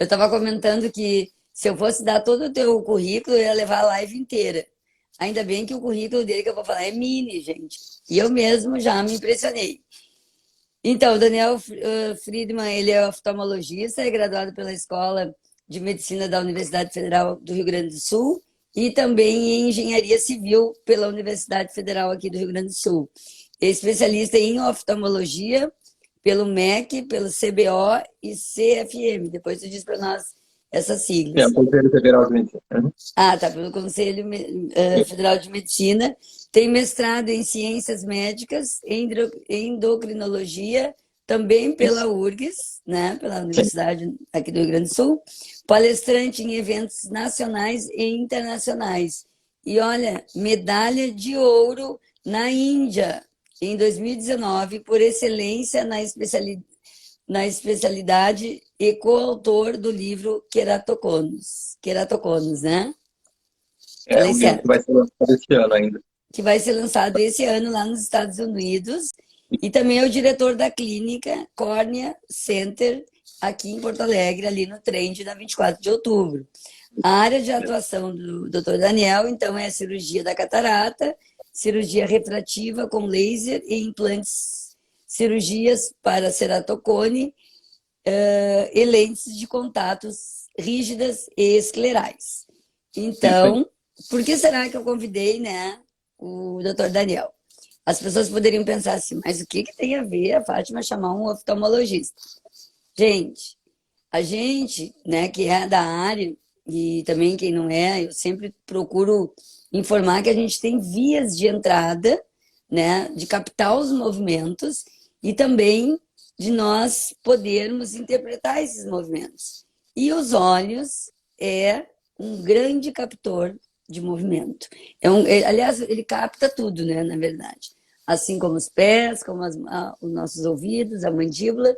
Eu estava comentando que se eu fosse dar todo o teu currículo, eu ia levar a live inteira. Ainda bem que o currículo dele que eu vou falar é mini, gente. E eu mesmo já me impressionei. Então, o Daniel Friedman, ele é oftalmologista, é graduado pela Escola de Medicina da Universidade Federal do Rio Grande do Sul e também em Engenharia Civil pela Universidade Federal aqui do Rio Grande do Sul. É especialista em oftalmologia pelo MEC, pelo CBO e CFM. Depois tu diz para nós essas É, siglas. o Conselho Federal de Medicina. Uhum. Ah, tá, pelo Conselho Federal de Medicina. Tem mestrado em Ciências Médicas, Endocrinologia, também pela URGS, né, pela Sim. Universidade aqui do Rio Grande do Sul. Palestrante em eventos nacionais e internacionais. E olha, medalha de ouro na Índia, em 2019, por excelência na especialidade e coautor do livro Queratoconos, né? É Falei um livro que certo. vai ser lançado esse ano ainda. Que vai ser lançado esse ano lá nos Estados Unidos. E também é o diretor da clínica Cornea Center, aqui em Porto Alegre, ali no Trend, na 24 de outubro. A área de atuação do Dr. Daniel, então, é a cirurgia da catarata, cirurgia refrativa com laser e implantes, cirurgias para ceratocone e lentes de contatos rígidas e esclerais. Isso aí. Então, por que será que eu convidei, né, o Dr. Daniel? As pessoas poderiam pensar assim, mas o que, que tem a ver a Fátima chamar um oftalmologista? Gente, a gente, né, que é da área, e também quem não é, eu sempre procuro informar que a gente tem vias de entrada, né, de captar os movimentos e também de nós podermos interpretar esses movimentos. E os olhos é um grande captor de movimento. Aliás, ele capta tudo, né, na verdade. Assim como os pés, como os nossos ouvidos, a mandíbula,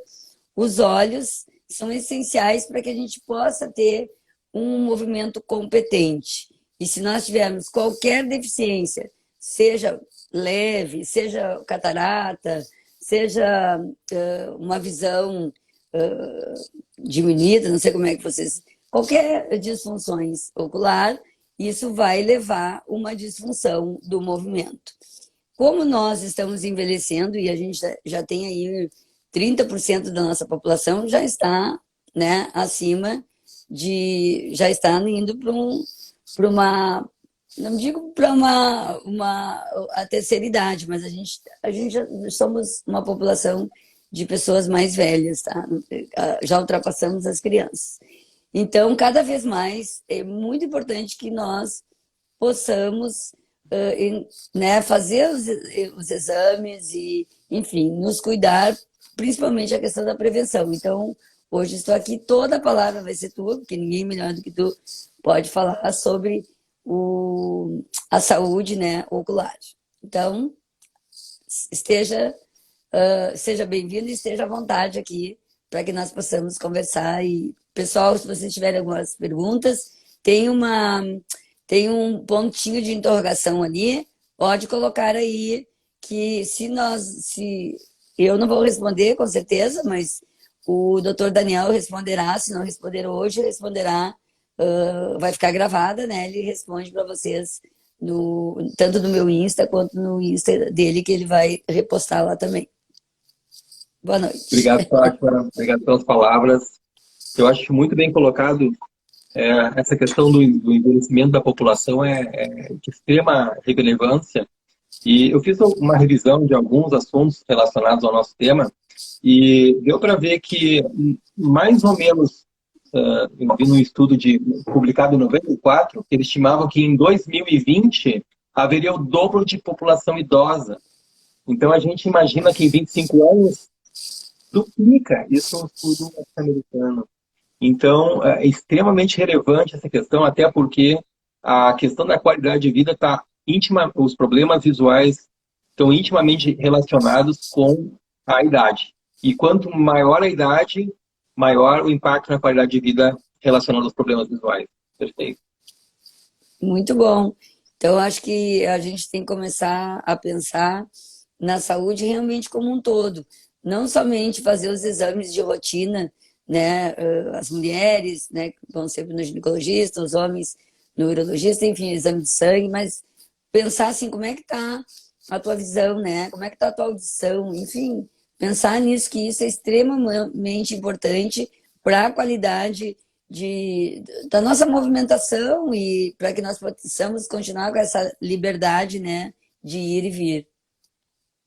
os olhos são essenciais para que a gente possa ter um movimento competente. E se nós tivermos qualquer deficiência, seja leve, seja catarata, seja uma visão diminuída, não sei como é que vocês... Qualquer disfunções ocular, isso vai levar a uma disfunção do movimento. Como nós estamos envelhecendo e a gente já tem aí 30% da nossa população já está, né, acima já está indo para uma, não digo para a terceira idade, mas a gente já somos uma população de pessoas mais velhas, tá? Já ultrapassamos as crianças. Então, cada vez mais é muito importante que nós possamos né, fazer os exames e, enfim, nos cuidar, principalmente a questão da prevenção. Então, hoje estou aqui, toda a palavra vai ser tua, porque ninguém melhor do que tu pode falar sobre a saúde, né, ocular. Então, seja bem-vindo e esteja à vontade aqui para que nós possamos conversar. E, pessoal, se vocês tiverem algumas perguntas, tem tem um pontinho de interrogação ali, pode colocar aí que se eu não vou responder com certeza, mas o doutor Daniel responderá, se não responder hoje, responderá, vai ficar gravada, né? Ele responde para vocês tanto no meu Insta quanto no Insta dele, que ele vai repostar lá também. Boa noite. Obrigado, Fátima. Obrigado pelas palavras. Eu acho muito bem colocado. Essa questão do envelhecimento da população é de extrema relevância. E eu fiz uma revisão de alguns assuntos relacionados ao nosso tema e deu para ver que mais ou menos, eu vi num estudo publicado em 94, que eles estimavam que em 2020 haveria o dobro de população idosa. Então a gente imagina que em 25 anos duplica isso no estudo norte-americano. Então, é extremamente relevante essa questão, até porque a questão da qualidade de vida está íntima, os problemas visuais estão intimamente relacionados com a idade. E quanto maior a idade, maior o impacto na qualidade de vida relacionado aos problemas visuais. Perfeito. Muito bom. Então, acho que a gente tem que começar a pensar na saúde realmente como um todo. Não somente fazer os exames de rotina, né, as mulheres, né, que vão sempre no ginecologista, os homens no urologista, enfim, exame de sangue, mas pensar assim, como é que tá a tua visão, né? Como é que tá a tua audição, enfim, pensar nisso, que isso é extremamente importante para a qualidade da nossa movimentação e para que nós possamos continuar com essa liberdade, né, de ir e vir.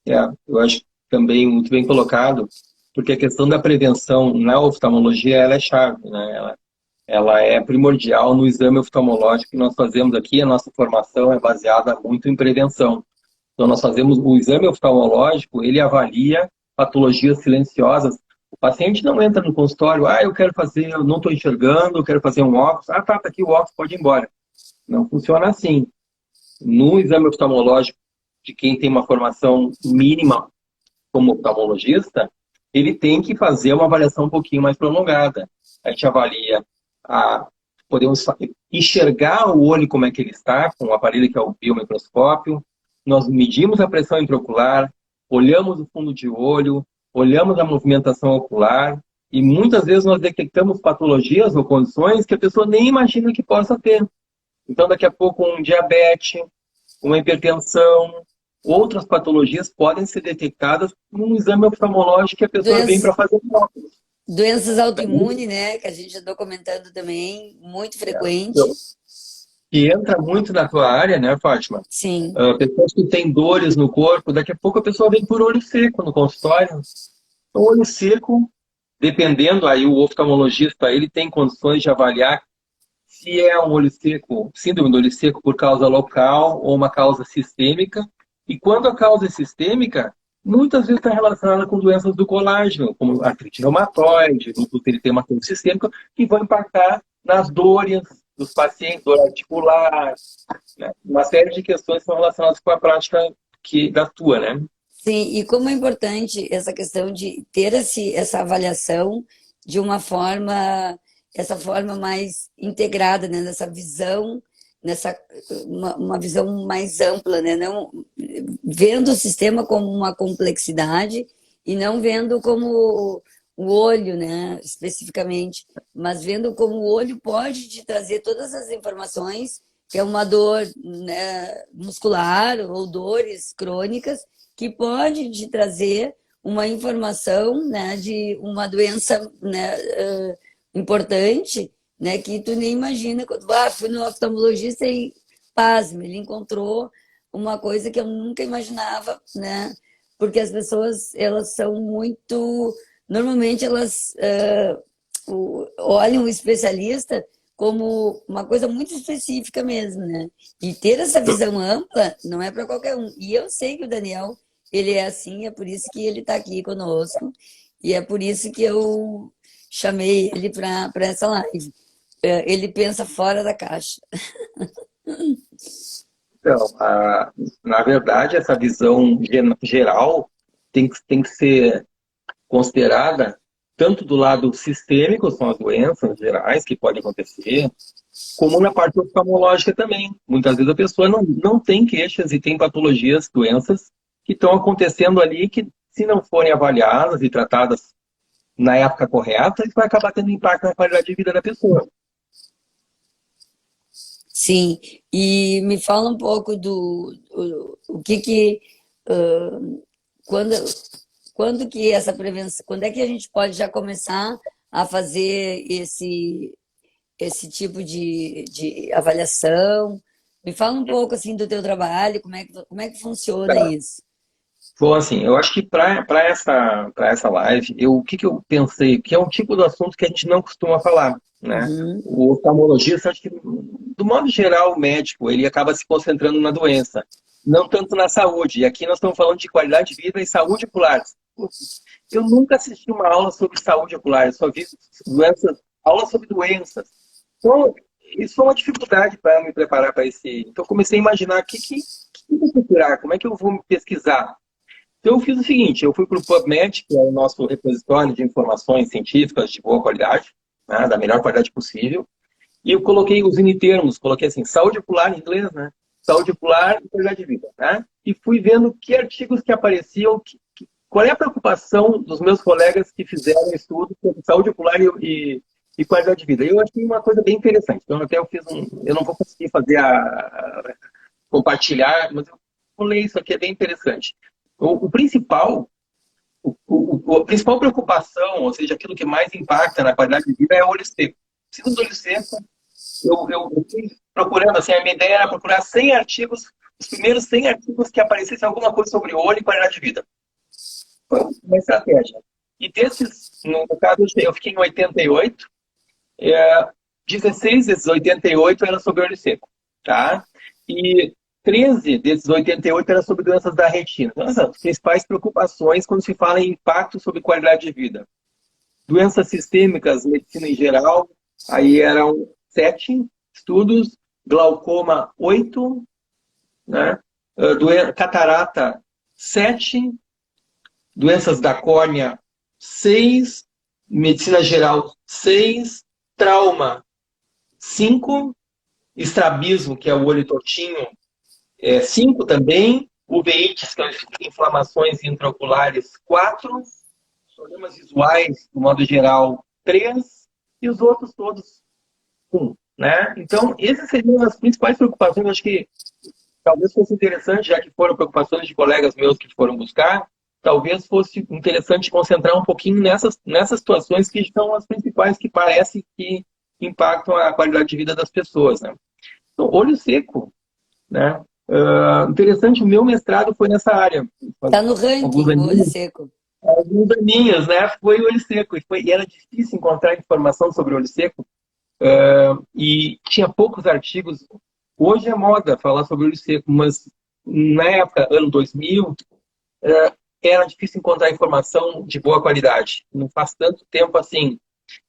É, eu acho também muito bem colocado, porque a questão da prevenção na oftalmologia ela é chave, né? Ela é primordial no exame oftalmológico que nós fazemos aqui. A nossa formação é baseada muito em prevenção. Então, nós fazemos o exame oftalmológico, ele avalia patologias silenciosas. O paciente não entra no consultório, eu quero fazer, eu não estou enxergando, eu quero fazer um óculos. Tá aqui o óculos, pode ir embora. Não funciona assim. No exame oftalmológico de quem tem uma formação mínima como oftalmologista, ele tem que fazer uma avaliação um pouquinho mais prolongada. A gente avalia, podemos enxergar o olho como é que ele está, com o aparelho que é o biomicroscópio, nós medimos a pressão intraocular, olhamos o fundo de olho, olhamos a movimentação ocular, e muitas vezes nós detectamos patologias ou condições que a pessoa nem imagina que possa ter. Então, daqui a pouco, um diabetes, uma hipertensão, outras patologias podem ser detectadas num exame oftalmológico que a pessoa vem Doenças, para fazer um óculos. doenças autoimunes, né, que a gente andou comentando também, muito frequente. Que entra muito na tua área, né, Fátima? Sim, Pessoas que têm dores no corpo, daqui a pouco a pessoa vem por olho seco no consultório. O olho seco, dependendo, aí o oftalmologista, ele tem condições de avaliar se é um olho seco, síndrome do olho seco por causa local ou uma causa sistêmica. E quando a causa é sistêmica, muitas vezes está relacionada com doenças do colágeno, como artrite reumatoide, lúpus eritematoso sistêmico, que vão impactar nas dores dos pacientes, dor articular, né? Uma série de questões que são relacionadas com a prática da tua, né? sim, e como é importante essa questão de ter essa avaliação de essa forma mais integrada, né? Nessa visão, uma visão mais ampla, né? Não vendo o sistema como uma complexidade e não vendo como o olho, né? Especificamente, mas vendo como o olho pode te trazer todas as informações, que é uma dor, né, muscular ou dores crônicas que pode te trazer uma informação, né, de uma doença, né, importante, né, que tu nem imagina. Quando fui no oftalmologista e, pasme, ele encontrou uma coisa que eu nunca imaginava, né, porque as pessoas, elas são muito... Normalmente, elas olham o especialista como uma coisa muito específica mesmo, né? E ter essa visão ampla não é para qualquer um. E eu sei que o Daniel, ele é assim, é por isso que ele está aqui conosco, e é por isso que eu chamei ele para essa live. Ele pensa fora da caixa. Então, na verdade, essa visão geral tem que ser considerada tanto do lado sistêmico, são as doenças gerais que podem acontecer, como na parte oftalmológica também. Muitas vezes a pessoa não tem queixas e tem patologias, doenças que estão acontecendo ali que, se não forem avaliadas e tratadas na época correta, isso vai acabar tendo impacto na qualidade de vida da pessoa. Sim, e me fala um pouco o que quando, quando que essa prevenção, quando é que a gente pode já começar a fazer esse tipo de avaliação? Me fala um pouco assim do teu trabalho, como é que funciona isso? Bom, assim, eu acho que para essa live, o que eu pensei, que é um tipo de assunto que a gente não costuma falar, né? Uhum. O oftalmologista, acho que, do modo geral, o médico, ele acaba se concentrando na doença, não tanto na saúde. E aqui nós estamos falando de qualidade de vida e saúde ocular. Eu nunca assisti uma aula sobre saúde ocular, eu só vi aula sobre doenças. Então, isso foi uma dificuldade para me preparar para esse. Então, eu comecei a imaginar que eu vou procurar, como é que eu vou me pesquisar. Então, eu fiz o seguinte, eu fui para o PubMed, que é o nosso repositório de informações científicas de boa qualidade, né, da melhor qualidade possível, e eu coloquei os unitermos, coloquei assim, saúde ocular em inglês, né? Saúde ocular e qualidade de vida, né? E fui vendo que artigos que apareciam qual é a preocupação dos meus colegas que fizeram estudo sobre saúde ocular e qualidade de vida? Eu achei uma coisa bem interessante. Então, até eu fiz eu não vou conseguir fazer compartilhar, mas eu vou ler isso aqui, é bem interessante. O principal, a principal preocupação, ou seja, aquilo que mais impacta na qualidade de vida é o olho seco. Precisa do olho seco. Eu fui procurando, assim, a minha ideia era procurar 100 artigos, os primeiros 100 artigos que aparecessem alguma coisa sobre o olho e qualidade de vida. Foi uma estratégia. E desses, no caso, eu fiquei em 88, 16 desses 88 eram sobre olho seco, tá? E 13 desses 88 eram sobre doenças da retina. Então, as principais preocupações quando se fala em impacto sobre qualidade de vida. Doenças sistêmicas, medicina em geral, aí eram 7 estudos, glaucoma 8, né? Catarata 7, doenças da córnea 6, medicina geral 6, trauma 5, estrabismo, que é o olho tortinho, 5 também, uveites, que são inflamações intraoculares 4, problemas visuais, do modo geral 3, e os outros todos 1, né? Então, essas seriam as principais preocupações. Acho que talvez fosse interessante, já que foram preocupações de colegas meus que foram buscar, talvez fosse interessante concentrar um pouquinho nessas situações que são as principais que parece que impactam a qualidade de vida das pessoas, né? Então, olho seco, né? Interessante, o meu mestrado foi nessa área. Está no ranking, o olho seco. Alguns aninhos, né? Foi o olho seco. E era difícil encontrar informação sobre o olho seco. E tinha poucos artigos. Hoje é moda falar sobre o olho seco, mas na época, ano 2000, era difícil encontrar informação de boa qualidade. Não faz tanto tempo assim.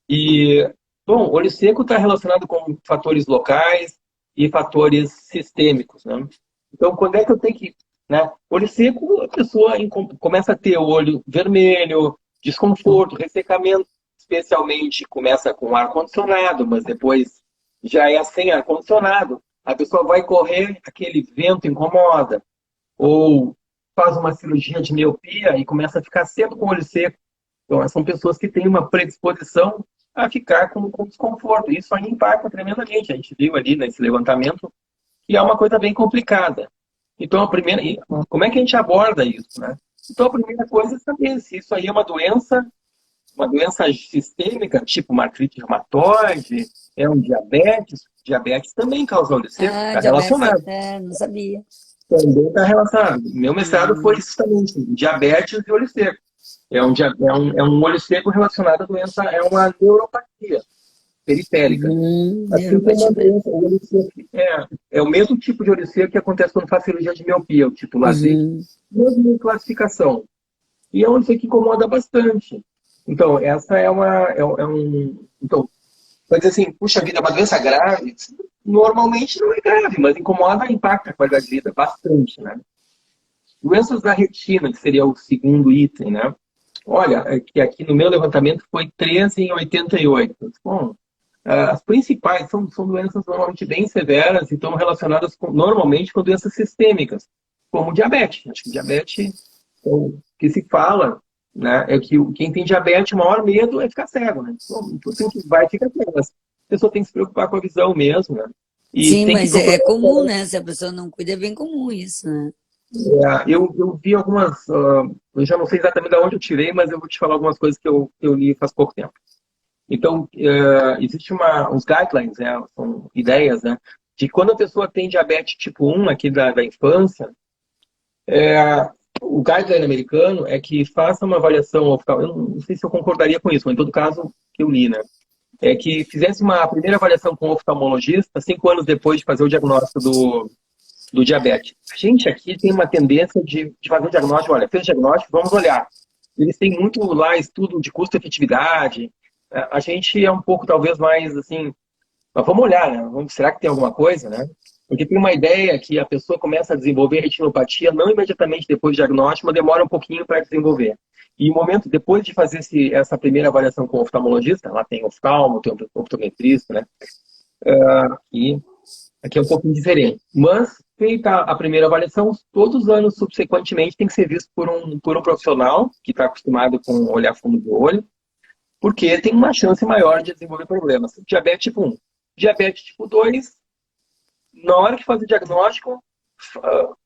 E, bom, olho seco está relacionado com fatores locais e fatores sistêmicos, né? Então, quando é que eu tenho que... né? Olho seco, a pessoa começa a ter o olho vermelho, desconforto, ressecamento, especialmente começa com ar-condicionado, mas depois já é sem ar-condicionado. A pessoa vai correr, aquele vento incomoda. Ou faz uma cirurgia de miopia e começa a ficar sempre com o olho seco. Então, são pessoas que têm uma predisposição a ficar com desconforto. Isso aí impacta tremendamente. A gente viu ali nesse levantamento que é uma coisa bem complicada. Então, como é que a gente aborda isso, né? Então, a primeira coisa é saber se isso aí é uma doença sistêmica, tipo uma artrite reumatoide, é um diabetes. Diabetes também causa olho seco, está relacionado. Não sabia. Também está relacionado. Meu mestrado foi justamente diabetes e olho seco. É um olho seco relacionado à doença, é uma neuropatia periférica. Assim como uma doença, o olho seco é o mesmo tipo de olho seco que acontece quando faz cirurgia de miopia, o tipo LASIK. Mesma classificação. E é um olho seco que incomoda bastante. Então, essa então, vai dizer assim, puxa vida, é uma doença grave? Normalmente não é grave, mas incomoda e impacta a qualidade de vida bastante, né? Doenças da retina, que seria o segundo item, né? Olha, que aqui no meu levantamento foi 13 em 88. Bom, as principais são doenças normalmente bem severas e estão relacionadas normalmente com doenças sistêmicas, como diabetes. Acho que diabetes, o que se fala, né, é que quem tem diabetes, o maior medo é ficar cego, né? Então, quem vai ficar cego. A pessoa tem que se preocupar com a visão mesmo, né? Sim, mas é comum, né? Se a pessoa não cuida, é bem comum isso, né? Eu vi algumas, eu já não sei exatamente de onde eu tirei, mas eu vou te falar algumas coisas que eu li faz pouco tempo. Então, existe uns guidelines, né, são ideias, né, de quando a pessoa tem diabetes tipo 1 aqui da infância, o guideline americano é que faça uma avaliação oftalmológica. Eu não sei se eu concordaria com isso, mas em todo caso, que eu li, né, é que fizesse uma primeira avaliação com o oftalmologista 5 anos depois de fazer o diagnóstico do diabetes. A gente aqui tem uma tendência de fazer o diagnóstico, olha, fez o diagnóstico, vamos olhar. Eles têm muito lá estudo de custo-efetividade. A gente é um pouco, talvez, mais assim, mas vamos olhar, né? Será que tem alguma coisa, né? Porque tem uma ideia que a pessoa começa a desenvolver retinopatia não imediatamente depois do diagnóstico, mas demora um pouquinho para desenvolver. E o momento, depois de fazer essa primeira avaliação com o oftalmologista, lá tem oftalmo, tem optometrista, né? E aqui é um pouquinho diferente. Mas feita a primeira avaliação, todos os anos subsequentemente tem que ser visto por um profissional que está acostumado com olhar fundo do olho, porque tem uma chance maior de desenvolver problemas. Diabetes tipo 1. Diabetes tipo 2, na hora que faz o diagnóstico,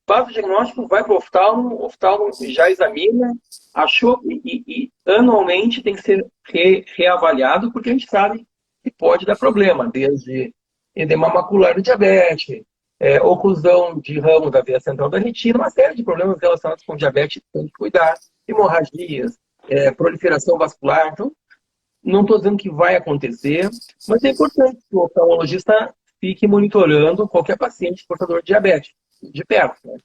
vai para o oftalmo já examina, achou e anualmente tem que ser reavaliado, porque a gente sabe que pode dar problema, desde edema macular do diabetes, oclusão de ramo da veia central da retina, uma série de problemas relacionados com diabetes que tem que cuidar, hemorragias, proliferação vascular. Então, não estou dizendo que vai acontecer, mas é importante que o oftalmologista fique monitorando qualquer paciente portador de diabetes, de perto. Né?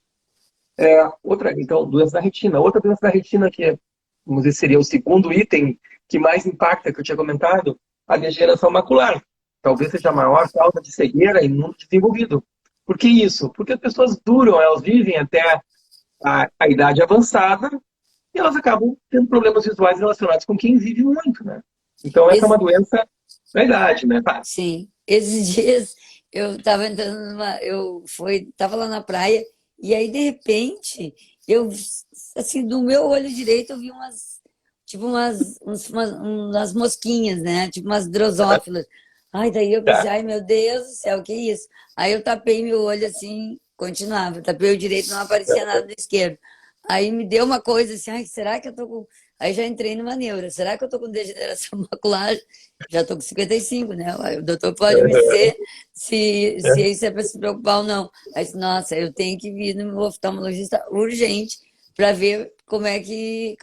Então, doença da retina. Outra doença da retina que, vamos dizer, seria o segundo item que mais impacta, que eu tinha comentado, a degeneração macular. Talvez seja a maior causa de cegueira em mundo desenvolvido. Por que isso? Porque as pessoas duram, elas vivem até a idade avançada e elas acabam tendo problemas visuais relacionados com quem vive muito, né? Então, essa é uma doença da idade, né, Pá? Sim. Esses dias eu estava entrando tava lá na praia e aí, de repente, assim, do meu olho direito eu vi umas mosquinhas, né? Tipo umas drosófilas. Ai, daí eu pensei, ai meu Deus do céu, que isso? Aí eu tapei meu olho assim, continuava. Tapei o direito, não aparecia nada do esquerdo. Aí me deu uma coisa assim, ai, será que eu tô com... Aí já entrei numa neura. Será que eu tô com degeneração macular? Já tô com 55, né? Aí o doutor pode me dizer se isso é para se preocupar ou não. Aí, disse, nossa, eu tenho que vir no meu oftalmologista urgente para ver como é que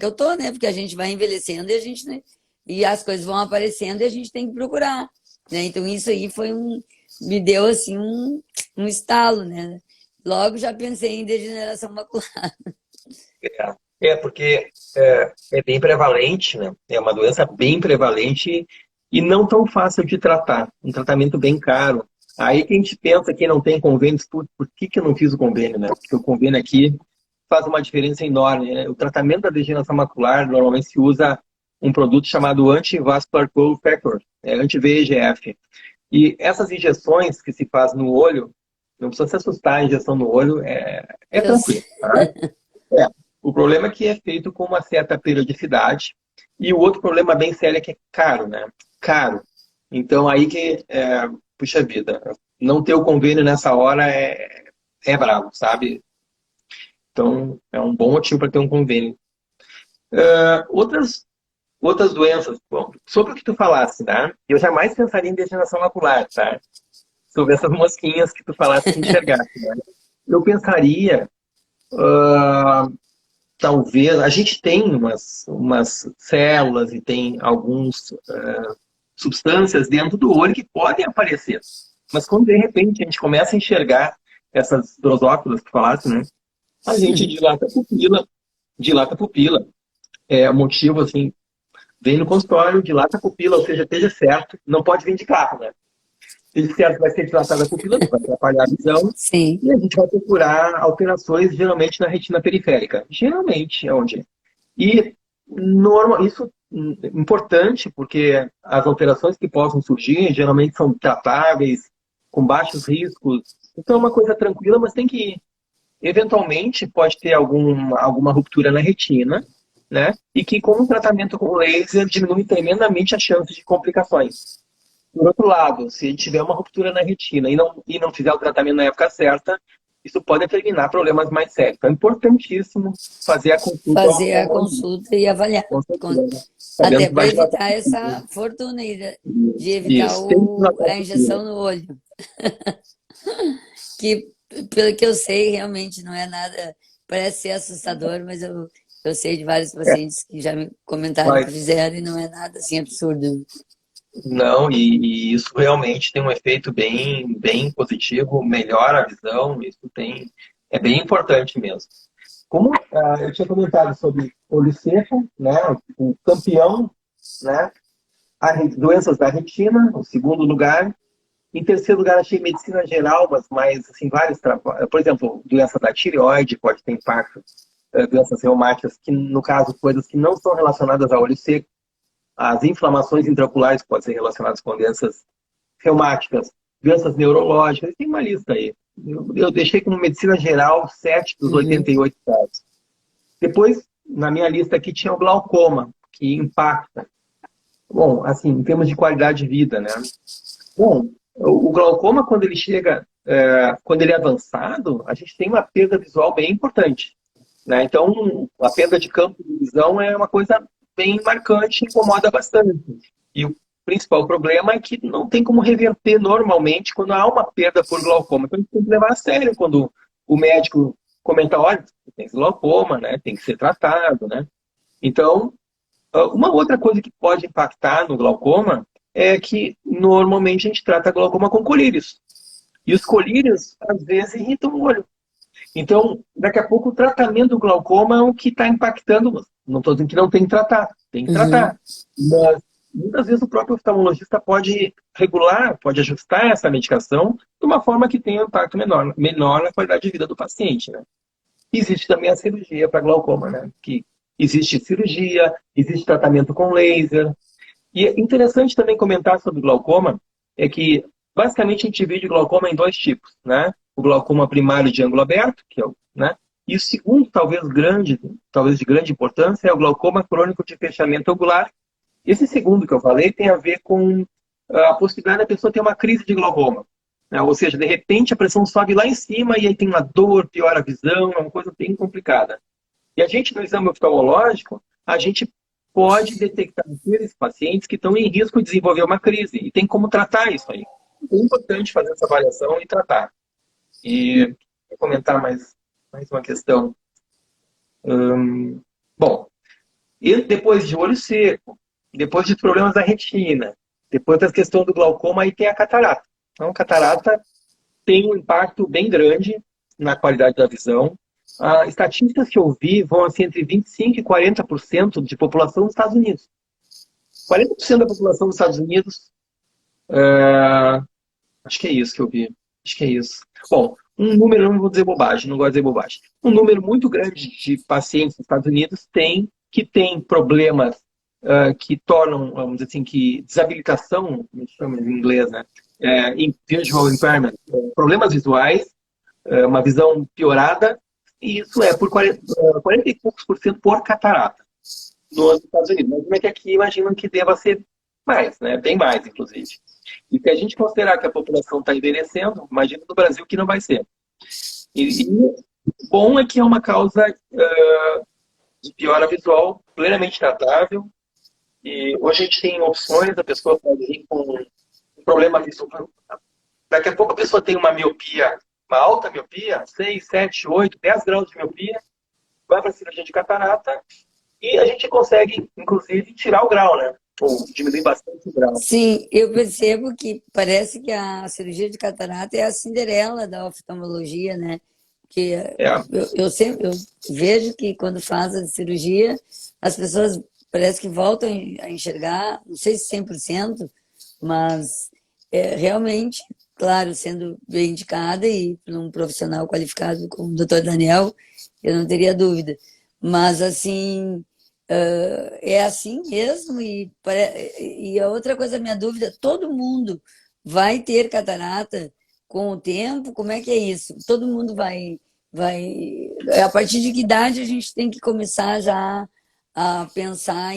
eu tô, né? Porque a gente vai envelhecendo e a gente, né? E as coisas vão aparecendo e a gente tem que procurar, né? Então isso aí me deu assim um estalo, né? Logo já pensei em degeneração macular. Porque é bem prevalente, né? É uma doença bem prevalente e não tão fácil de tratar. Um tratamento bem caro. Aí que a gente pensa que não tem convênio, por que eu não fiz o convênio, né? Porque o convênio aqui faz uma diferença enorme, né? O tratamento da degeneração macular normalmente se usa um produto chamado Anti-Vascular Growth Factor, anti-VEGF. E essas injeções que se faz no olho, não precisa se assustar, a injeção no olho é tranquilo, tá? O problema é que é feito com uma certa periodicidade. E o outro problema bem sério é que é caro, né? Caro. Então aí puxa vida, não ter o convênio nessa hora é bravo, sabe? Então é um bom motivo para ter um convênio. Outras doenças, bom, sobre o que tu falasse, né? Eu jamais pensaria em degeneração macular, tá? Sobre essas mosquinhas que tu falasse que enxergasse, né? Eu pensaria talvez, a gente tem umas células e tem algumas substâncias dentro do olho que podem aparecer. Mas quando de repente a gente começa a enxergar essas drosófilas que falasse, né? A gente dilata a pupila. É motivo, assim, vem no consultório, dilata a pupila, ou seja, esteja certo, não pode vir de carro, né? Esteja certo, vai ser dilatada a pupila, vai atrapalhar a visão. Sim. E a gente vai procurar alterações, geralmente na retina periférica. Geralmente é onde. E isso é importante, porque as alterações que possam surgir geralmente são tratáveis, com baixos riscos. Então é uma coisa tranquila, mas tem que ir. Eventualmente pode ter alguma ruptura na retina, né? E que com o tratamento com laser diminui tremendamente a chance de complicações. Por outro lado, se tiver uma ruptura na retina e não fizer o tratamento na época certa, isso pode determinar problemas mais sérios. Então é importantíssimo fazer a consulta. Fazer a consulta e avaliar. Com certeza. Até para evitar essa fortuna aí de evitar a injeção no olho. Que, pelo que eu sei, realmente não é nada... Parece ser assustador, mas eu sei de vários pacientes que já me comentaram que fizeram e não é nada assim absurdo. Não, e isso realmente tem um efeito bem, bem positivo, melhora a visão, é bem importante mesmo. Como eu tinha comentado sobre olho seco, né, o campeão, né, doenças da retina, o segundo lugar. Em terceiro lugar, achei medicina geral, mas assim, vários trabalhos. Por exemplo, doença da tireoide pode ter impacto, doenças reumáticas, que no caso, coisas que não são relacionadas ao olho seco. As inflamações intraoculares podem ser relacionadas com doenças reumáticas, doenças neurológicas, tem uma lista aí. eu deixei como medicina geral 7 dos 88 casos. Depois, na minha lista aqui, tinha o glaucoma, que impacta. Bom, assim, em termos de qualidade de vida, né? Bom, o glaucoma, quando ele chega, quando ele é avançado, a gente tem uma perda visual bem importante, né? Então, a perda de campo de visão é uma coisa bem marcante, incomoda bastante. E o principal problema é que não tem como reverter normalmente quando há uma perda por glaucoma. Então, a gente tem que levar a sério quando o médico comenta, olha, você tem glaucoma, né? Tem que ser tratado, né? Então, uma outra coisa que pode impactar no glaucoma é que normalmente a gente trata glaucoma com colírios. E os colírios, às vezes, irritam o olho. Então, daqui a pouco, o tratamento do glaucoma é o que está impactando. Não estou dizendo que não tem que tratar, tem que tratar. Mas, muitas vezes, o próprio oftalmologista pode regular, pode ajustar essa medicação de uma forma que tenha um impacto menor na qualidade de vida do paciente, né? Existe também a cirurgia para glaucoma, né? Que existe cirurgia, existe tratamento com laser. E é interessante também comentar sobre glaucoma, é que basicamente a gente divide o glaucoma em dois tipos, né? O glaucoma primário de ângulo aberto, que é o, né? E o segundo, talvez de grande importância, é o glaucoma crônico de fechamento angular. Esse segundo que eu falei tem a ver com a possibilidade da pessoa ter uma crise de glaucoma, né? Ou seja, de repente a pressão sobe lá em cima e aí tem uma dor, piora a visão, é uma coisa bem complicada. E a gente, no exame oftalmológico, a gente pode detectar aqueles pacientes que estão em risco de desenvolver uma crise. E tem como tratar isso aí. É importante fazer essa avaliação e tratar. E vou comentar mais uma questão. Bom, e depois de olho seco, depois de problemas da retina, depois da questão do glaucoma, aí tem a catarata. Então, a catarata tem um impacto bem grande na qualidade da visão. As estatísticas que eu vi vão assim, entre 25% e 40% de população dos Estados Unidos. 40% da população dos Estados Unidos, acho que é isso que eu vi. Acho que é isso. Bom, um número, não vou dizer bobagem, não gosto de dizer bobagem. Um número muito grande de pacientes nos Estados Unidos tem problemas que tornam, vamos dizer assim, que desabilitação, como chama em inglês, né? Visual impairment, problemas visuais, uma visão piorada, e isso é por 40 e poucos por cento por catarata nos Estados Unidos. Mas como é que aqui imaginam que deva ser mais, né? Bem mais, inclusive. E se a gente considerar que a população está envelhecendo, imagina no Brasil que não vai ser. E bom é que é uma causa de piora visual plenamente tratável. E hoje a gente tem opções, a pessoa pode vir com um problema visual. Daqui a pouco a pessoa tem uma miopia, uma alta miopia, 6, 7, 8, 10 graus de miopia, vai para a cirurgia de catarata e a gente consegue, inclusive, tirar o grau, né? Ou diminuir bastante o grau. Sim, eu percebo que parece que a cirurgia de catarata é a Cinderela da oftalmologia, né? Que eu vejo que quando faz a cirurgia, as pessoas parece que voltam a enxergar, não sei se 100%, mas realmente, claro, sendo bem indicada e por um profissional qualificado como o Dr. Daniel, eu não teria dúvida. Mas, assim, é assim mesmo. E a outra coisa, minha dúvida, todo mundo vai ter catarata com o tempo? Como é que é isso? Todo mundo vai... A partir de que idade a gente tem que começar já a pensar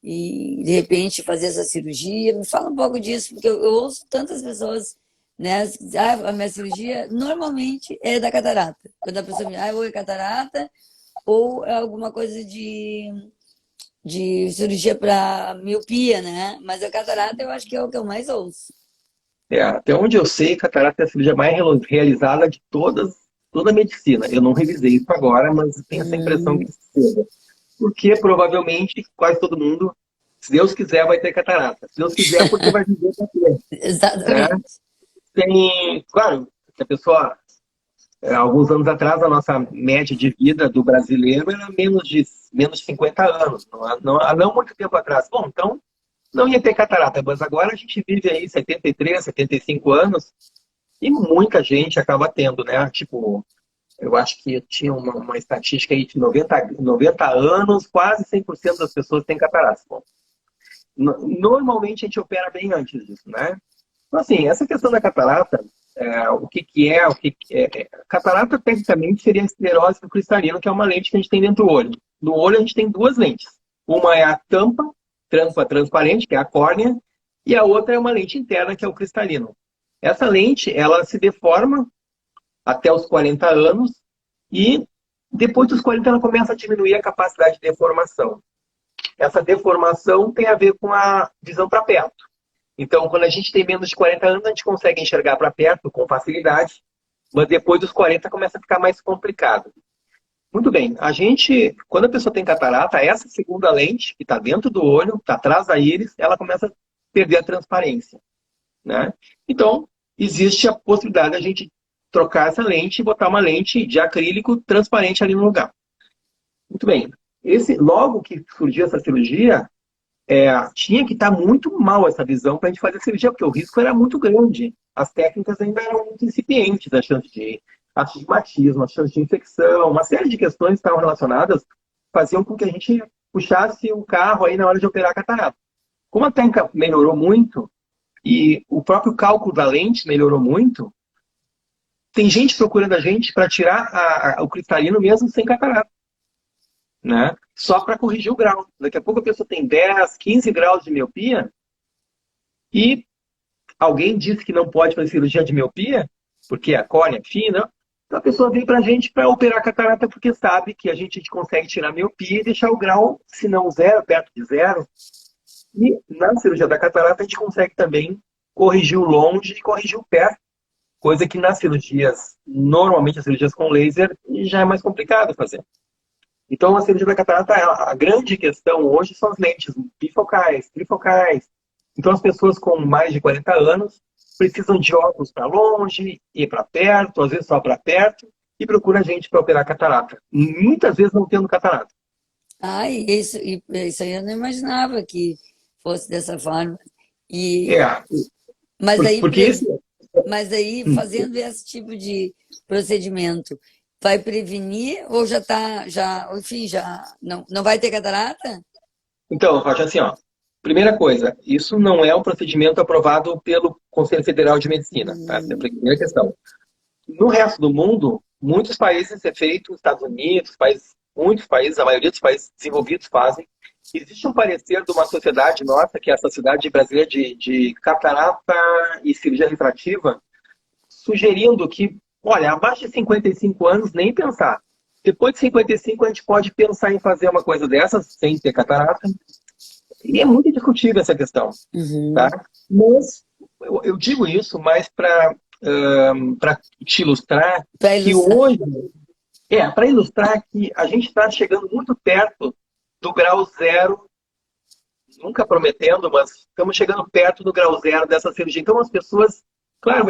de repente, fazer essa cirurgia? Me fala um pouco disso, porque eu ouço tantas pessoas, né? A minha cirurgia normalmente é da catarata. Quando a pessoa me diz, ou é catarata, ou é alguma coisa de cirurgia para miopia, né? Mas a catarata eu acho que é o que eu mais ouço. Até onde eu sei, catarata é a cirurgia mais realizada de toda a medicina. Eu não revisei isso agora, mas tenho essa impressão que seja. Porque provavelmente quase todo mundo, se Deus quiser, vai ter catarata. Se Deus quiser, porque vai viver para ter. Exatamente. Né? Tem, claro, que a pessoa, alguns anos atrás, a nossa média de vida do brasileiro era menos de 50 anos. Não muito tempo atrás. Bom, então, não ia ter catarata, mas agora a gente vive aí 73, 75 anos e muita gente acaba tendo, né? Tipo, eu acho que tinha uma estatística aí de 90 anos, quase 100% das pessoas têm catarata. Bom, normalmente a gente opera bem antes disso, né? Então, assim, essa questão da catarata, o que que é, Catarata, tecnicamente, seria a esclerose do cristalino, que é uma lente que a gente tem dentro do olho. No olho, a gente tem duas lentes. Uma é a tampa transparente, que é a córnea, e a outra é uma lente interna, que é o cristalino. Essa lente, ela se deforma até os 40 anos e depois dos 40 ela começa a diminuir a capacidade de deformação. Essa deformação tem a ver com a visão para perto. Então, quando a gente tem menos de 40 anos, a gente consegue enxergar para perto com facilidade, mas depois dos 40 começa a ficar mais complicado. Muito bem, quando a pessoa tem catarata, essa segunda lente, que está dentro do olho, está atrás da íris, ela começa a perder a transparência, né? Então, existe a possibilidade de a gente trocar essa lente e botar uma lente de acrílico transparente ali no lugar. Muito bem. Logo que surgiu essa cirurgia, tinha que estar muito mal essa visão para a gente fazer a cirurgia, porque o risco era muito grande. As técnicas ainda eram muito incipientes, a chance de astigmatismo, a chance de infecção, uma série de questões que estavam relacionadas faziam com que a gente puxasse o carro aí na hora de operar a catarata. Como a técnica melhorou muito e o próprio cálculo da lente melhorou muito, tem gente procurando a gente para tirar o cristalino mesmo sem catarata, né? Só para corrigir o grau. Daqui a pouco a pessoa tem 10, 15 graus de miopia e alguém disse que não pode fazer cirurgia de miopia, porque a córnea é fina. Então a pessoa vem para a gente para operar a catarata porque sabe que a gente consegue tirar a miopia e deixar o grau, se não zero, perto de zero. E na cirurgia da catarata a gente consegue também corrigir o longe e corrigir o perto, coisa que nas cirurgias, normalmente as cirurgias com laser, já é mais complicado fazer. Então, a cirurgia da catarata, a grande questão hoje são as lentes bifocais, trifocais. Então, as pessoas com mais de 40 anos precisam de óculos para longe e para perto, às vezes só para perto, e procura a gente para operar catarata. Muitas vezes não tendo catarata. Isso aí eu não imaginava que fosse dessa forma. E, É, mas aí, porque esse... fazendo esse tipo de procedimento, vai prevenir ou enfim, já não vai ter catarata? Então, eu acho assim, ó. Primeira coisa, isso não é um procedimento aprovado pelo Conselho Federal de Medicina, tá? Sempre a primeira questão. No resto do mundo, muitos países é feito, Estados Unidos, muitos países, a maioria dos países desenvolvidos fazem. Existe um parecer de uma sociedade nossa, que é a Sociedade Brasileira de Catarata e Cirurgia Refrativa, sugerindo que, olha, abaixo de 55 anos, nem pensar. Depois de 55, a gente pode pensar em fazer uma coisa dessas, sem ter catarata. E é muito discutível essa questão. Tá? Mas eu digo isso mais para te ilustrar que hoje... para ilustrar que a gente está chegando muito perto do grau zero, nunca prometendo, mas estamos chegando perto do grau zero dessa cirurgia. Então, as pessoas... Claro,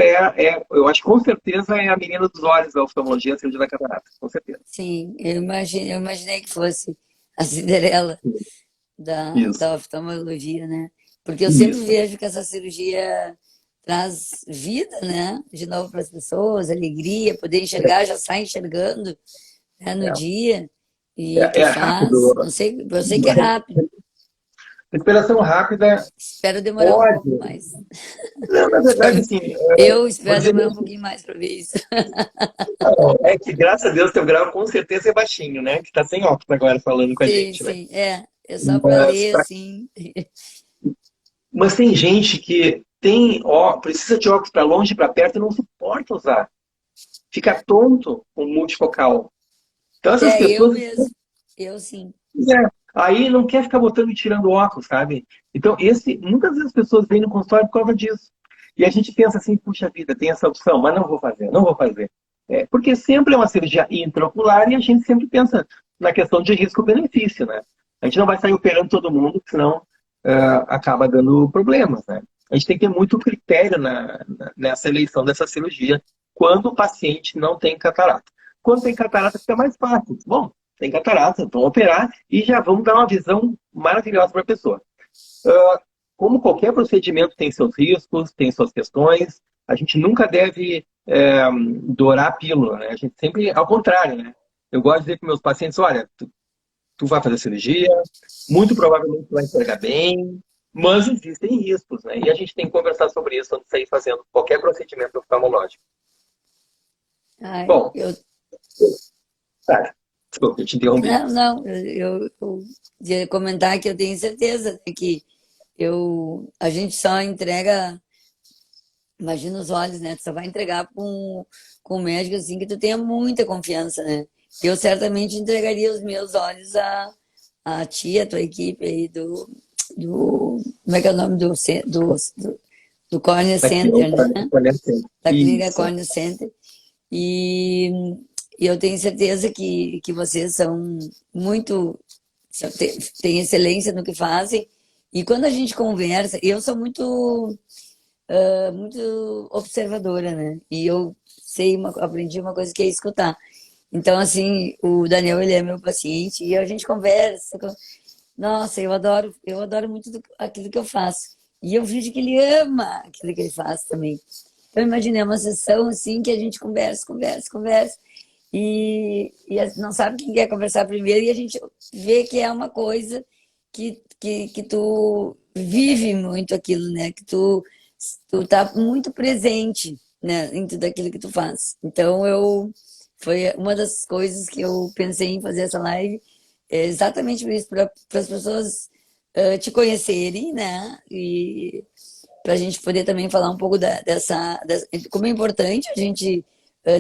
eu acho que com certeza é a menina dos olhos da oftalmologia, a cirurgia da catarata, com certeza. Sim, eu imaginei que fosse a Cinderela da oftalmologia, né? Porque eu sempre vejo que essa cirurgia traz vida, né? De novo para as pessoas, alegria, poder enxergar, já sai enxergando, né? No dia. E tu faz. Rápido. Eu sei que é rápido. Recuperação rápida. Espero demorar um pouco mais. Não, na verdade, assim... Eu espero demorar um pouquinho mais para ver isso. É que, graças a Deus, teu grau com certeza é baixinho, né? Que tá sem óculos agora falando com a gente, né? Sim, é só para ler, assim. Mas tem gente que precisa de óculos para longe e para perto e não suporta usar. Fica tonto com multifocal. Então, essas pessoas... Eu mesmo. Eu sim. Aí não quer ficar botando e tirando óculos, sabe? Então, muitas vezes as pessoas vêm no consultório por causa disso. E a gente pensa assim, puxa vida, tem essa opção, mas não vou fazer. Porque sempre é uma cirurgia intraocular e a gente sempre pensa na questão de risco-benefício, né? A gente não vai sair operando todo mundo, senão acaba dando problemas, né? A gente tem que ter muito critério nessa eleição dessa cirurgia quando o paciente não tem catarata. Quando tem catarata, fica mais fácil. Bom, tem catarata, vamos operar e já vamos dar uma visão maravilhosa para a pessoa. Como qualquer procedimento tem seus riscos, tem suas questões, a gente nunca deve dourar a pílula, né? A gente sempre, ao contrário, né? Eu gosto de dizer para meus pacientes, olha, tu vai fazer cirurgia, muito provavelmente tu vai enxergar bem, Mas existem riscos, né? E a gente tem que conversar sobre isso antes de sair fazendo qualquer procedimento oftalmológico. Ai, Bom, tá. Desculpa, eu te interrompi. não, eu ia comentar que eu tenho certeza, né, que a gente só entrega, imagina os olhos, né? Tu só vai entregar com um médico assim que tu tenha muita confiança, né? Eu certamente entregaria os meus olhos a ti, a tua equipe aí como é que é o nome do Cornea Aqui, eu Center, né? Da clínica Isso. Cornea Center. E, e eu tenho certeza que vocês são muito, têm excelência no que fazem. E quando a gente conversa, eu sou muito observadora, né? E eu aprendi uma coisa que é escutar. Então, assim, o Daniel, ele é meu paciente e a gente conversa. Nossa, eu adoro muito aquilo que eu faço. E eu vejo que ele ama aquilo que ele faz também. Então, imaginei uma sessão assim que a gente conversa, conversa, conversa. Não sabe quem quer conversar primeiro e a gente vê que é uma coisa que tu vive muito aquilo, né? Que tu tá muito presente, né, em tudo aquilo que tu faz. Então, foi uma das coisas que eu pensei em fazer essa live, exatamente por isso, para as pessoas te conhecerem, né? E para a gente poder também falar um pouco como é importante a gente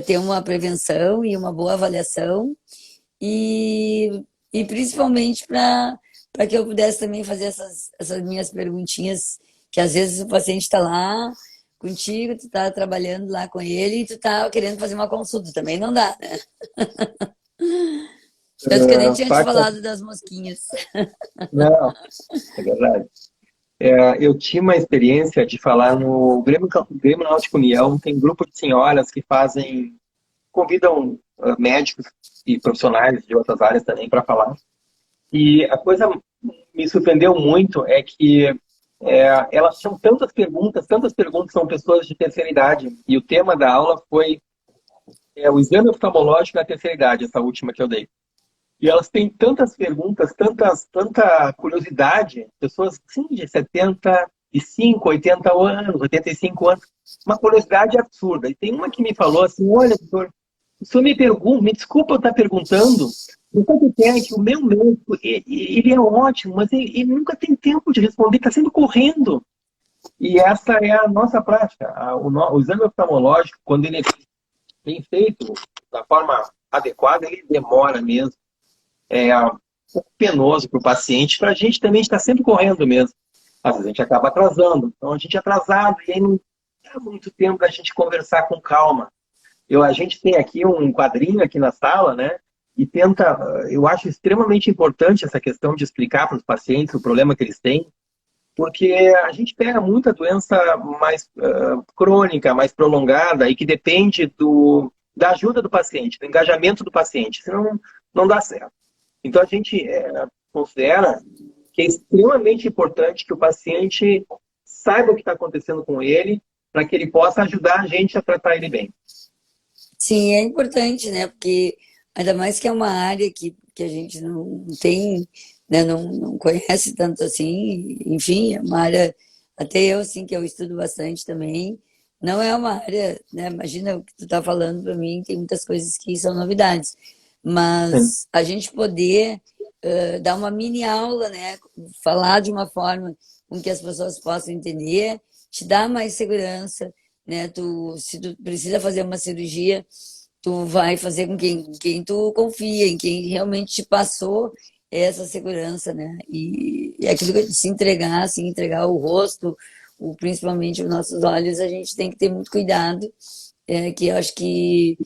ter uma prevenção e uma boa avaliação e principalmente para que eu pudesse também fazer essas minhas perguntinhas, que às vezes o paciente está lá contigo, tu está trabalhando lá com ele e tu está querendo fazer uma consulta, também não dá, né? Tanto que eu nem tinha te Fátima, falado das mosquinhas. não, é verdade. Eu tinha uma experiência de falar no Grêmio Náutico União, tem um grupo de senhoras que convidam médicos e profissionais de outras áreas também para falar. E a coisa me surpreendeu muito é que elas tinham tantas perguntas, são pessoas de terceira idade. E o tema da aula foi o exame oftalmológico na terceira idade, essa última que eu dei. E elas têm tantas perguntas, tanta curiosidade, pessoas sim, de 75, 80 anos, 85 anos, uma curiosidade absurda. E tem uma que me falou assim, olha, doutor, o senhor me pergunta, me desculpa eu estar perguntando, o que é que o meu médico, ele é ótimo, mas ele nunca tem tempo de responder, está sempre correndo. E essa é a nossa prática. O exame oftalmológico, quando ele é bem feito, da forma adequada, ele demora mesmo. Um pouco penoso para o paciente, para a gente também está sempre correndo mesmo. Às vezes a gente acaba atrasando. Então a gente é atrasado e aí não dá muito tempo da gente conversar com calma. A gente tem aqui um quadrinho aqui na sala, né? E eu acho extremamente importante essa questão de explicar para os pacientes o problema que eles têm, porque a gente pega muita doença mais crônica, mais prolongada e que depende da ajuda do paciente, do engajamento do paciente, senão não dá certo. Então, a gente considera que é extremamente importante que o paciente saiba o que está acontecendo com ele, para que ele possa ajudar a gente a tratar ele bem. Sim, é importante, né? Porque ainda mais que é uma área que a gente não tem, né? Não conhece tanto assim. Enfim, é uma área, até eu, assim, que eu estudo bastante também. Não é uma área, né? Imagina o que tu tá falando para mim, tem muitas coisas que são novidades. Sim. Mas a gente poder dar uma mini aula, né? Falar de uma forma com que as pessoas possam entender, te dá mais segurança, né? Se tu precisa fazer uma cirurgia, tu vai fazer com quem tu confia, em quem realmente te passou essa segurança, né? E aquilo que se entregar, assim, entregar o rosto, principalmente os nossos olhos, a gente tem que ter muito cuidado, que eu acho que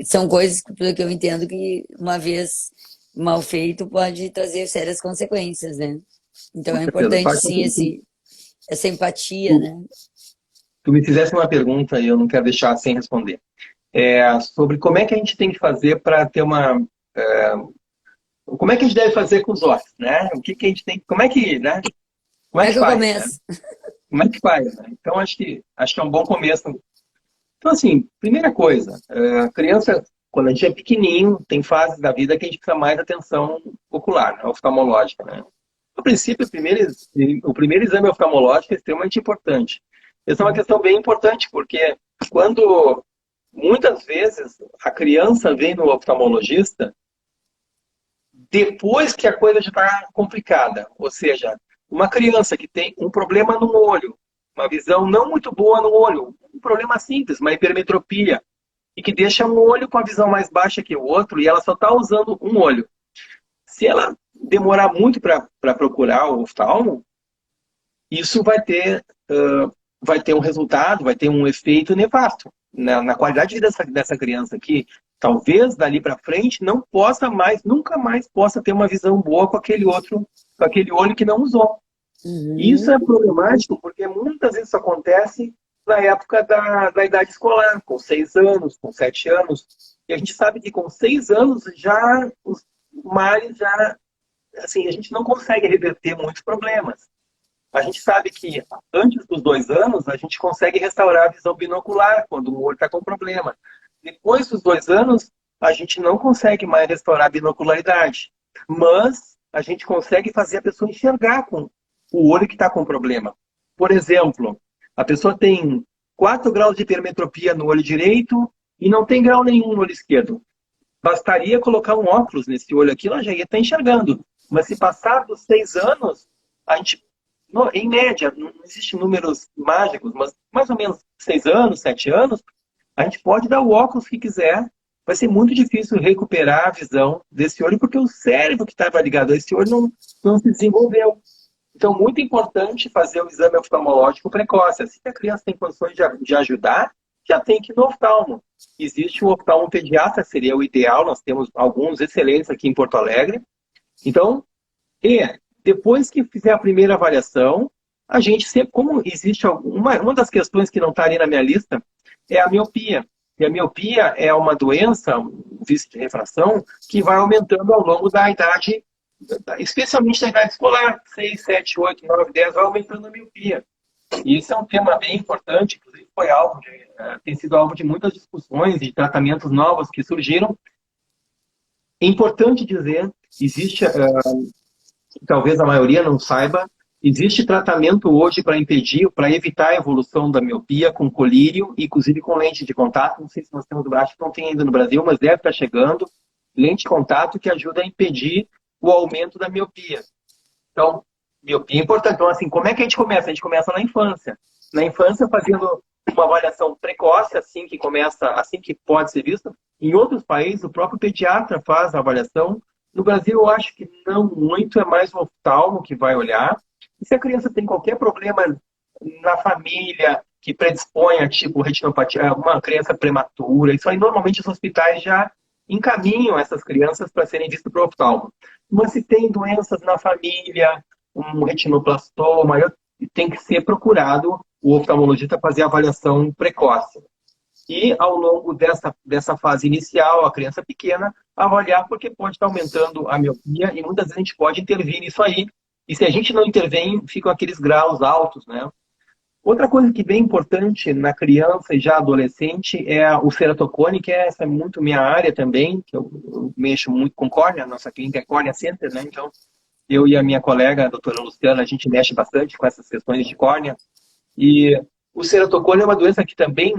são coisas, pelo que eu entendo, que uma vez mal feito pode trazer sérias consequências, né? Então Com é certeza. importante, Fátima, sim, essa empatia, tu, né? tu me fizesse uma pergunta e eu não quero deixar sem responder. Sobre como é que a gente tem que fazer para ter como é que a gente deve fazer com os olhos, né? O que que a gente tem, como Como é é que que eu faz, né? começo? Como é que faz, né? Então acho que é um bom começo. Então assim, primeira coisa, a criança quando a gente é pequenininho, tem fases da vida que a gente precisa mais atenção ocular, né? Oftalmológica, né? A princípio, o primeiro exame oftalmológico é extremamente importante. Essa é uma questão bem importante, porque quando muitas vezes a criança vem no oftalmologista depois que a coisa já está complicada. Ou seja, uma criança que tem um problema no olho, uma visão não muito boa no olho, um problema simples, uma hipermetropia, e que deixa um olho com a visão mais baixa que o outro, e ela só está usando um olho. Se ela demorar muito para procurar o oftalmo, isso vai ter um resultado, vai ter um efeito nefasto na qualidade de vida dessa criança aqui. Talvez dali para frente não possa mais, nunca mais possa ter uma visão boa com aquele olho que não usou. E isso é problemático porque muitas vezes isso acontece na época da idade escolar, com 6 anos, com 7 anos. E a gente sabe que com 6 anos já os males assim, a gente não consegue reverter muitos problemas. A gente sabe que antes dos 2 anos, a gente consegue restaurar a visão binocular, quando o olho está com problema. Depois dos 2 anos, a gente não consegue mais restaurar a binocularidade. Mas a gente consegue fazer a pessoa enxergar com o olho que está com problema. Por exemplo, a pessoa tem 4 graus de hipermetropia no olho direito e não tem grau nenhum no olho esquerdo. Bastaria colocar um óculos nesse olho aqui, ela já ia estar enxergando. Mas se passar dos 6 anos, a gente, em média, não existem números mágicos, mas mais ou menos 6 anos, 7 anos, a gente pode dar o óculos que quiser. Vai ser muito difícil recuperar a visão desse olho, porque o cérebro que estava ligado a esse olho não se desenvolveu. Então, muito importante fazer o exame oftalmológico precoce. Assim que a criança tem condições de ajudar, já tem que ir no oftalmo. Existe o oftalmo pediatra, seria o ideal. Nós temos alguns excelentes aqui em Porto Alegre. Então, depois que fizer a primeira avaliação, a gente sempre, como existe uma das questões que não está ali na minha lista, é a miopia. E a miopia é uma doença, um vício de refração, que vai aumentando ao longo da idade, especialmente na idade escolar, 6, 7, 8, 9, 10, vai aumentando a miopia. E isso é um tema bem importante, inclusive tem sido alvo de muitas discussões e tratamentos novos que surgiram. É importante dizer, existe, talvez a maioria não saiba, existe tratamento hoje para impedir, para evitar a evolução da miopia com colírio e inclusive com lente de contato. Não sei se nós temos, acho que não tem ainda no Brasil, mas deve estar chegando. Lente de contato que ajuda a impedir o aumento da miopia. Então, miopia é importante. Então, assim, como é que a gente começa? A gente começa na infância. Na infância, fazendo uma avaliação precoce, assim que pode ser visto. Em outros países, o próprio pediatra faz a avaliação. No Brasil, eu acho que não muito, é mais o oftalmo que vai olhar. E se a criança tem qualquer problema na família que predispõe a tipo retinopatia, uma criança prematura, isso aí normalmente os hospitais já encaminham essas crianças para serem vistas para o oftalmo. Mas se tem doenças na família, um retinoblastoma, tem que ser procurado o oftalmologista fazer a avaliação precoce. E ao longo dessa fase inicial, a criança pequena, avaliar porque pode estar aumentando a miopia e muitas vezes a gente pode intervir nisso aí. E se a gente não intervém, ficam aqueles graus altos, né? Outra coisa que é bem importante na criança e já adolescente é o ceratocone, que essa é muito minha área também, que eu mexo muito com córnea, nossa clínica é Córnea Center, né? Então, eu e a minha colega, a doutora Luciana, a gente mexe bastante com essas questões de córnea. E o ceratocone é uma doença que também,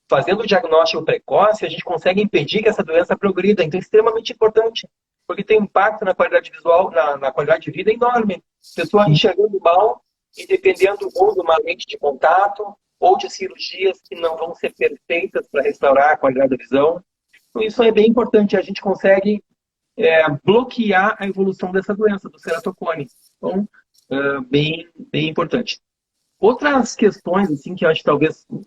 fazendo o diagnóstico precoce, a gente consegue impedir que essa doença progrida. Então, é extremamente importante, porque tem impacto na qualidade visual, na qualidade de vida enorme. A pessoa enxergando mal e dependendo ou de uma lente de contato ou de cirurgias que não vão ser perfeitas para restaurar a qualidade da visão. Então, isso é bem importante. A gente consegue bloquear a evolução dessa doença, do ceratocone. Então, bem importante. Outras questões, assim, que eu acho que talvez o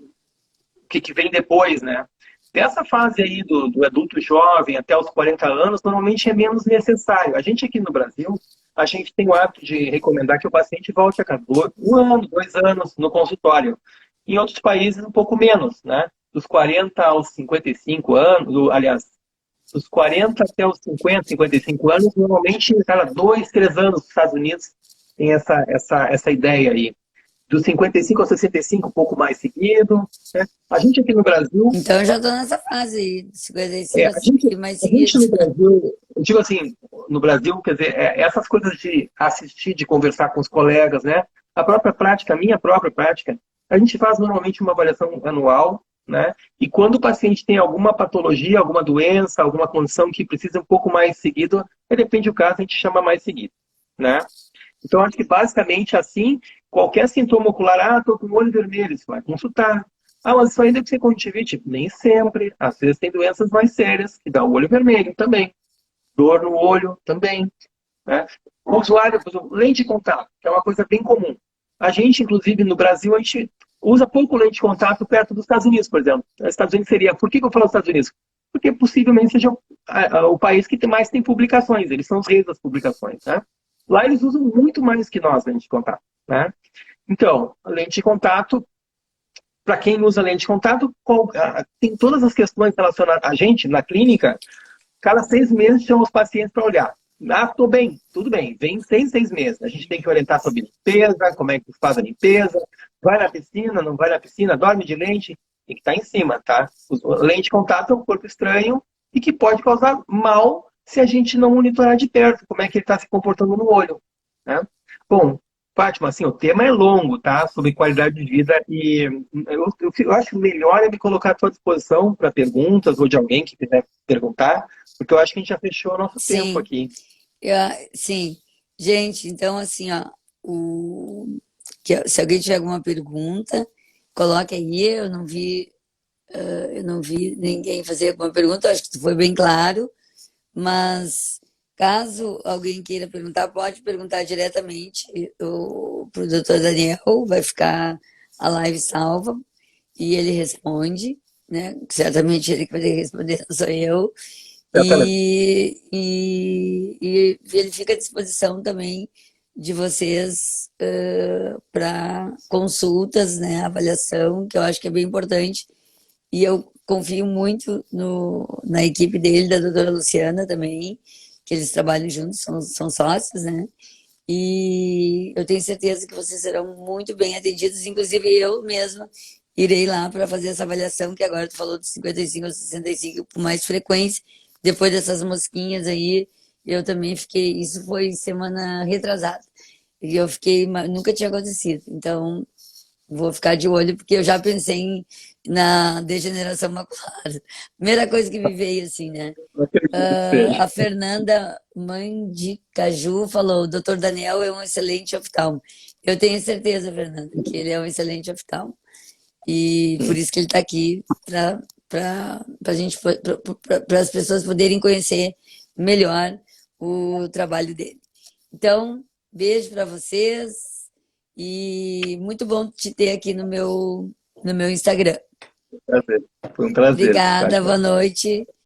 que vem depois, né? Dessa fase aí do adulto jovem até os 40 anos, normalmente é menos necessário. A gente aqui no Brasil, a gente tem o hábito de recomendar que o paciente volte a casa 1 ano, 2 anos no consultório. Em outros países, um pouco menos, né? Dos 40 aos 55 anos, aliás, dos 40 até os 50, 55 anos, normalmente, cada 2, 3 anos nos Estados Unidos tem essa ideia aí. Dos 55 aos 65, um pouco mais seguido. Né? A gente aqui no Brasil... Então, eu já estou nessa fase aí, de 55 a gente mais no seguido. Brasil, eu digo assim, no Brasil, quer dizer, essas coisas de assistir, de conversar com os colegas, né? A própria prática, a minha própria prática, a gente faz normalmente uma avaliação anual, né? E quando o paciente tem alguma patologia, alguma doença, alguma condição que precisa um pouco mais seguido, depende do caso, a gente chama mais seguido, né? Então, acho que basicamente assim, qualquer sintoma ocular, estou com o olho vermelho, você vai consultar. Mas isso aí deve ser conjuntivite. Nem sempre. Às vezes tem doenças mais sérias que dá o olho vermelho também. Dor no olho também, né? O usuário, por exemplo, lente de contato, que é uma coisa bem comum. A gente, inclusive, no Brasil, a gente usa pouco lente de contato perto dos Estados Unidos, por exemplo. Os Estados Unidos seria... Por que eu falo Estados Unidos? Porque possivelmente seja o país que mais tem publicações. Eles são os reis das publicações, né? Lá eles usam muito mais que nós lente de contato, né? Então, a lente de contato, para quem usa lente de contato, tem todas as questões relacionadas a gente, na clínica, cada 6 meses chama os pacientes para olhar. Estou bem, tudo bem, vem 6 meses. A gente tem que orientar sobre limpeza, como é que faz a limpeza, vai na piscina, não vai na piscina, dorme de lente, tem que estar em cima, tá? Lente de contato é um corpo estranho e que pode causar mal se a gente não monitorar de perto como é que ele está se comportando no olho, né? Bom, Fátima, assim, o tema é longo, tá? Sobre qualidade de vida e eu acho melhor me colocar à tua disposição para perguntas ou de alguém que quiser perguntar, porque eu acho que a gente já fechou o nosso tempo Sim, aqui. sim. Gente, então assim, ó, se alguém tiver alguma pergunta, coloque aí. Eu não vi ninguém fazer alguma pergunta, acho que foi bem claro, mas caso alguém queira perguntar, pode perguntar diretamente para o doutor Daniel, vai ficar a live salva e ele responde, né? Certamente ele que vai ter que responder, não sou eu. Exatamente. E ele fica à disposição também de vocês para consultas, né? Avaliação, que eu acho que é bem importante. E eu confio muito na equipe dele, da doutora Luciana também, que eles trabalham juntos, são sócios, né? E eu tenho certeza que vocês serão muito bem atendidos, inclusive eu mesma irei lá para fazer essa avaliação, que agora tu falou de 55 a 65 com mais frequência. Depois dessas mosquinhas aí, eu também fiquei, isso foi semana retrasada, e eu fiquei, nunca tinha acontecido. Então, vou ficar de olho, porque eu já pensei na degeneração macular. Primeira coisa que me veio assim, né? Eu acredito que seja. A Fernanda Mãe de Caju falou: o doutor Daniel é um excelente oftalmo. Eu tenho certeza, Fernanda, que ele é um excelente oftalmo. E por isso que ele está aqui, para gente, para as pessoas poderem conhecer melhor o trabalho dele. Então, beijo para vocês e muito bom te ter aqui no meu Instagram. Prazer. Foi um prazer, Obrigada, Fátima. boa noite.